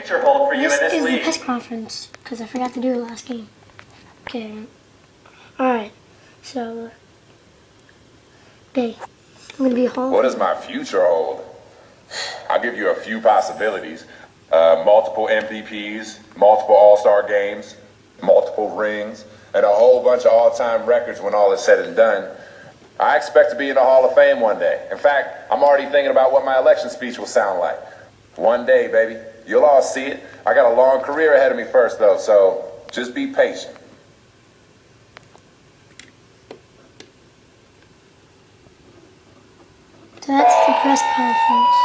future hold for you in this This is league? the press conference, because I forgot to do it last game. Okay. Alright. So, I'm going to be a Hall of What does my future hold? I'll give you a few possibilities. Multiple MVPs, multiple All-Star games, multiple rings, and a whole bunch of all-time records when all is said and done. I expect to be in the Hall of Fame one day. In fact, I'm already thinking about what my election speech will sound like. One day, baby. You'll all see it. I got a long career ahead of me first, though, so just be patient. So that's the press conference.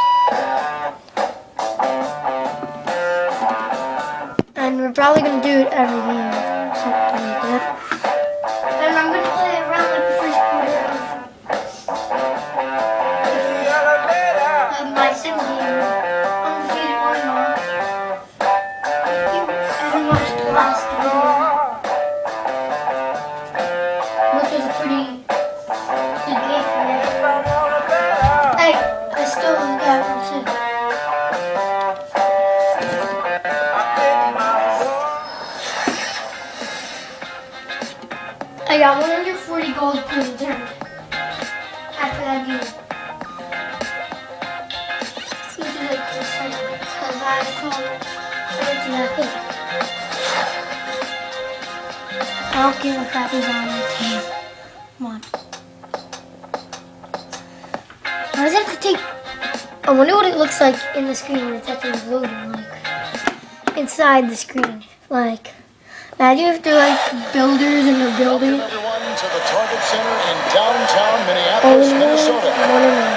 And we're probably going to do it every game. Something like that. And I'm going to play it around like the first quarter of my sim game. Undefeated or not. I haven't watched the last video. Which was a pretty good game for me. Hey, I still got one too. I got 140 gold points earned after that game. Which is like exciting because I thought I went to that game. I don't give a crap who's on my team. Come on. Why does it have to take... I wonder what it looks like in the screen when it's actually loading, like, inside the screen. Like, imagine if they're like builders and they're building it. Everyone to the Target Center in downtown Minneapolis, Minnesota.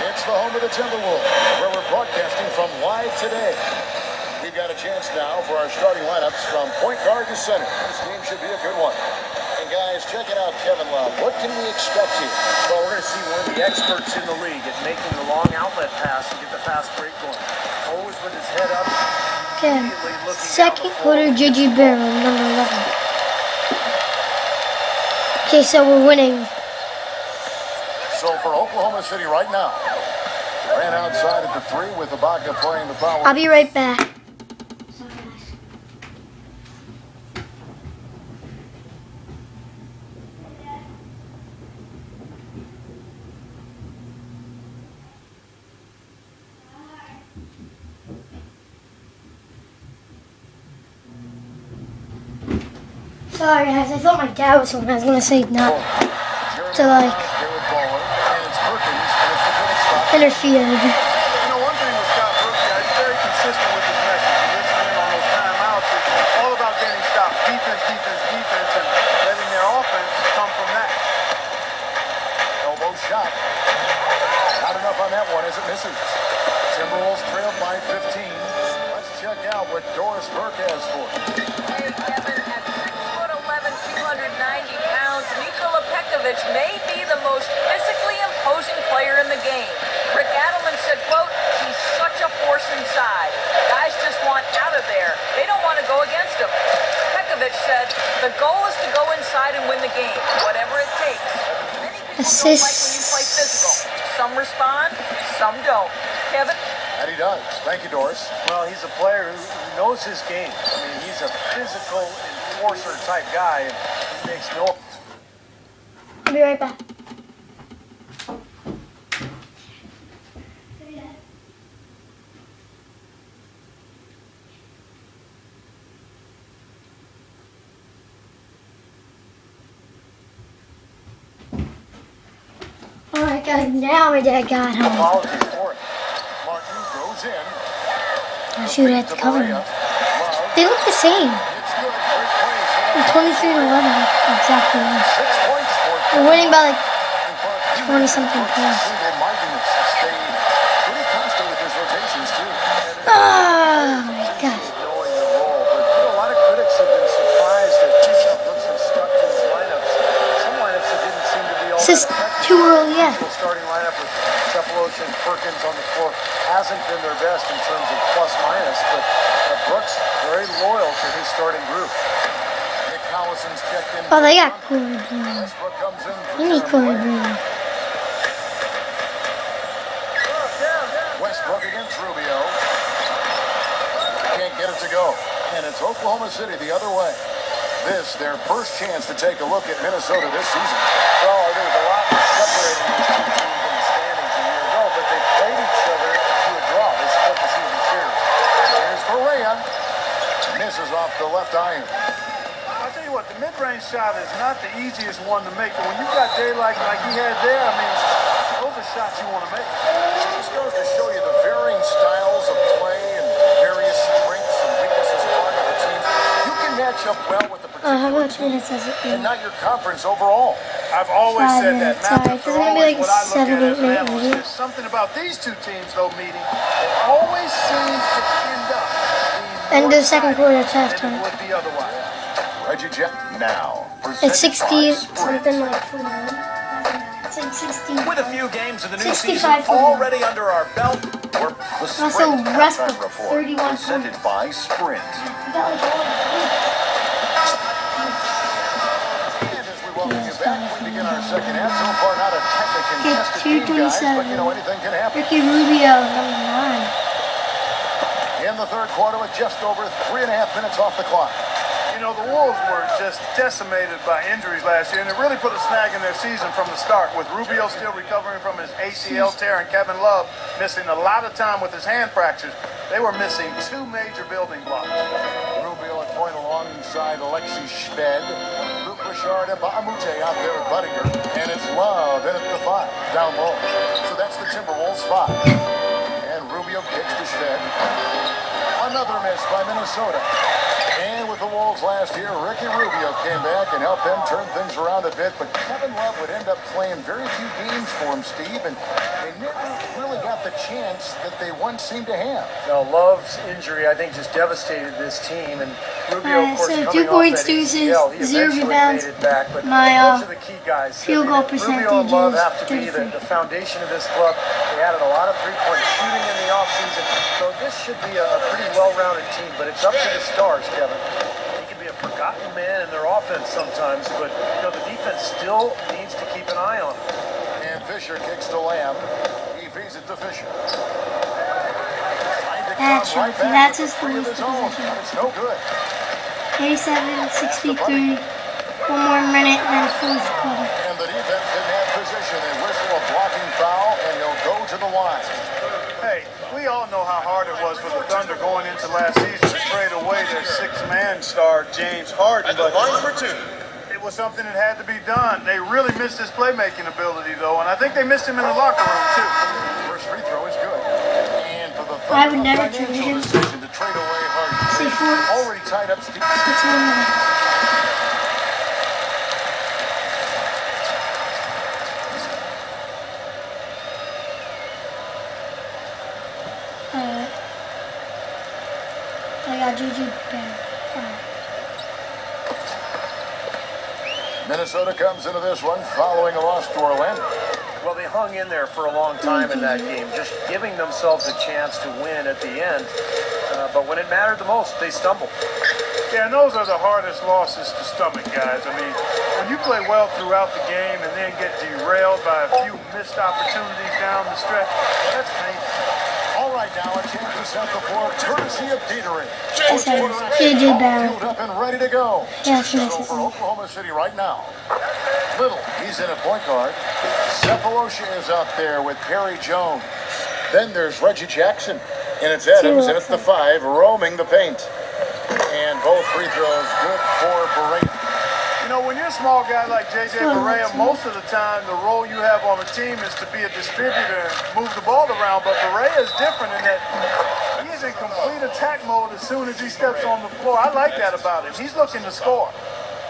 It's the home of the Timberwolves, where we're broadcasting from live today. We've got a chance now for our starting lineups from point guard to center. This game should be a good one. And guys, check it out, Kevin Love. What can we expect here? Well, we're going to see one of the experts in the league at making the long outlet pass to get the fast break going. Always with his head up. Okay, second quarter, JJ Barrow, number 11. Okay, so we're winning. So for Oklahoma City right now, ran outside at the 3 with Ibaka playing the foul. I'll be right back. Sorry guys, I thought my dad was home. I was gonna say not to like interfere. You know, one thing with Scott Brooks, guys, he's very consistent with his message. You listen in on those timeouts. It's all about getting stops. Defense, defense, defense, and letting their offense come from that. Elbow shot. Not enough on that one as it misses. Timberwolves trail by 15. Let's check out what Doris Burke has for us. Hey, Kevin, at 6'11", 290 pounds, Nikola Pekovic may be the most physically imposing player in the game. Rick Adelman said, quote, he's such a force inside. Guys just want out of there. They don't want to go against him. Pekovic said, the goal is to go inside and win the game, whatever it takes. Many people don't like when you play physical. Some respond, some don't. Kevin? And he does. Thank you, Doris. Well, he's a player who knows his game. I mean, he's a physical enforcer type guy, and he makes no... I'll be right back. Alright guys, now my dad got home. Apologies for it. Martin goes in. I'll shoot at the cover. They look the same. 23 to 11, exactly. 6 points for We're winning by like 20 something points. Pretty constant with his rotations too. Oh my gosh. knowing the role. But you know, a lot of critics have been surprised that Brooks has stuck to his lineups. Some lineups that didn't seem to be all This is too early yet. The starting lineup with Cephalosha and Perkins on the floor hasn't been their best in terms of plus minus, but Brooks very loyal to his starting group. Nick Collison's checked in. Oh, they got Corey Brown. Westbrook comes in. We need Corey Brown. Westbrook against Rubio. Can't get it quarter to go. And it's Oklahoma City the other way. This, their first chance to take a look at Minnesota this season. Well, there was a lot separating these two teams in the standings a year ago, but they played each other to a draw. They split the season series. Here's Correa. Misses off the left iron. I'll tell you what, the mid-range shot is not the easiest one to make, but when you've got daylight like he had there, I mean, those are shots you want to make. It just goes to show you the varying styles of play and various strengths and weaknesses part of the team. You can match up well with the How particular much team minutes has it and been? not your conference overall. I've always 5 said that. minutes. Alright, this is gonna be like a 7-8 minute video. There's something about these two teams, though, meeting. It always seems to end up being End of the second quarter, it's halftime. than it would be otherwise. Reggie Jack now. It's 60 presented by Sprint. something like 49. It's like 60. With a few games of the new 65 season already under our belt, we're The Also, Sprint Westbrook, halftime report 31 presented by Sprint. We got like all And as we welcome you back, we begin our second half. So far, not a technically contested game, guys, but you know anything can happen. Ricky Rubio, number 9. In the third quarter, with just over 3.5 minutes off the clock. You know, the Wolves were just decimated by injuries last year, and it really put a snag in their season from the start, with Rubio still recovering from his ACL tear and Kevin Love missing a lot of time with his hand fractures. They were missing 2 major building blocks. Rubio at point alongside Alexi Shved. Luke Richard and Bahamute out there at Buttinger. And it's Love in at the 5, down low. So that's the Timberwolves 5. And Rubio kicks to Shved. Another miss by Minnesota. And with the Wolves last year, Ricky Rubio came back and helped them turn things around a bit. But Kevin Love would end up playing very few games for him, Steve. And they never really got the chance that they once seemed to have. Now, Love's injury, I think, just devastated this team. And Rubio, of course, so coming 2 off points, that 2 ACL, he assists, 0 eventually rebounds. made it back. But My, those are the key guys. field goal percentage Rubio and Love is have to be the 33. foundation of this club. They added a lot of three-point shooting in the offseason. So this should be a pretty well-rounded team. But it's up to the stars, Kevin. He can be a forgotten man in their offense sometimes, but you know the defense still needs to keep an eye on him. And Fisher kicks to Lamb. He feeds it to Fisher. That's Right right. back That's with his three of first his own. possession. It's no good. 87, 63. 1 more minute, then fourth quarter. And the defense didn't have position. They whistle a blocking foul, and he'll go to the line. Hey, we all know how hard it was for the Thunder going into last season to trade away their 6-man star, James Harden. But it was something that had to be done. They really missed his playmaking ability, though, and I think they missed him in the locker room, too. First free throw is good. And for the I would Thunder, never financial trade him. decision to trade away Harden. Say four. Already tied up Steve. 6 more minutes. Alright. I got Juju back. Alright. Minnesota comes into this one following a loss to Orlando. Well, they hung in there for a long time in that game, just giving themselves a chance to win at the end. But when it mattered the most, they stumbled. Yeah, and those are the hardest losses to stomach, guys. I mean, when you play well throughout the game and then get derailed by a few missed opportunities down the stretch, that's painful. All right, now a chance to set the floor, courtesy of Petering. I said JJ Barrett. Fueled up and ready to go. Yes, So Mississippi. for Oklahoma City right now. Little, he's in at point guard. Cephalosha is out there with Perry Jones. Then there's Reggie Jackson. And it's Adams in at the 5, roaming the paint. And both free throws good for Barea. You know, when you're a small guy like J.J. Barea, most of the time the role you have on the team is to be a distributor and move the ball around. But Barea is different in that he's in complete attack mode as soon as he steps on the floor. I like that about him. He's looking to score.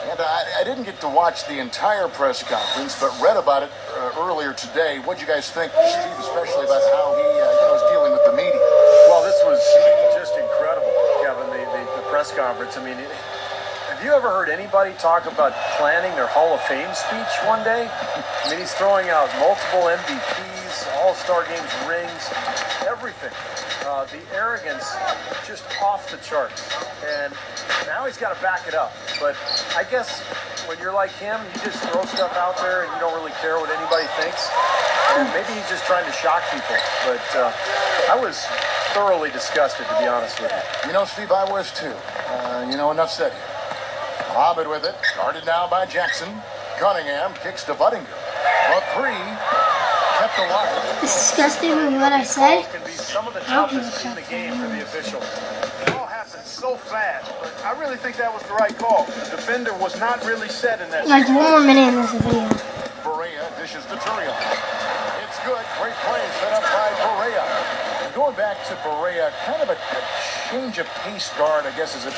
And I didn't get to watch the entire press conference, but read about it earlier today. What do you guys think, Steve, especially about how he is dealing with the media? Well, this was just incredible, Kevin, the press conference. I mean, have you ever heard anybody talk about planning their Hall of Fame speech one day? I mean, he's throwing out multiple MVPs, All-Star Games rings, everything. The arrogance just off the charts. And now he's got to back it up. But I guess when you're like him, you just throw stuff out there and you don't really care what anybody thinks. And maybe he's just trying to shock people. But I was thoroughly disgusted, to be honest with you. You know, Steve, I was too. Enough said here. Mohammed with it. Guarded now by Jackson. Cunningham kicks to Buttinger. The three kept alive. Disgusted with what I said. Can be some of the I'll give toughest it in the that game for the official. It all happened so fast, but I really think that was the right call. The defender was not really set in that Like 1 more minute in this video. Berea dishes to Turion. It's good. Great play set up by Berea. And going back to Berea, kind of a change of pace guard, I guess is a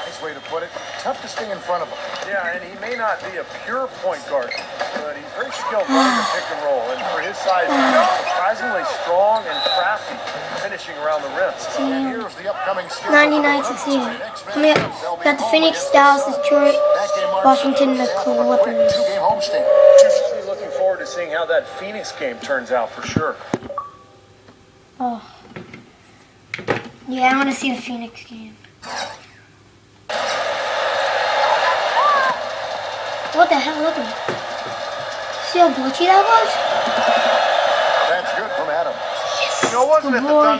nice way to put it. Tough to stay in front of him. Yeah, and he may not be a pure point guard, but he's very skilled running the pick and roll. And for his size, he's surprisingly strong and crafty, finishing around the rim. And here's the upcoming schedule. 99-16. We got the Phoenix, Dallas, Detroit, Washington, and the Clippers. Two-game homestand. Really looking forward to seeing how that Phoenix game turns out for sure. Oh. Yeah, I want to see the Phoenix game. What the hell? Look at it. See how glitchy that was? That's good from Adams. Yes. You know, wasn't Good it the boy. dunk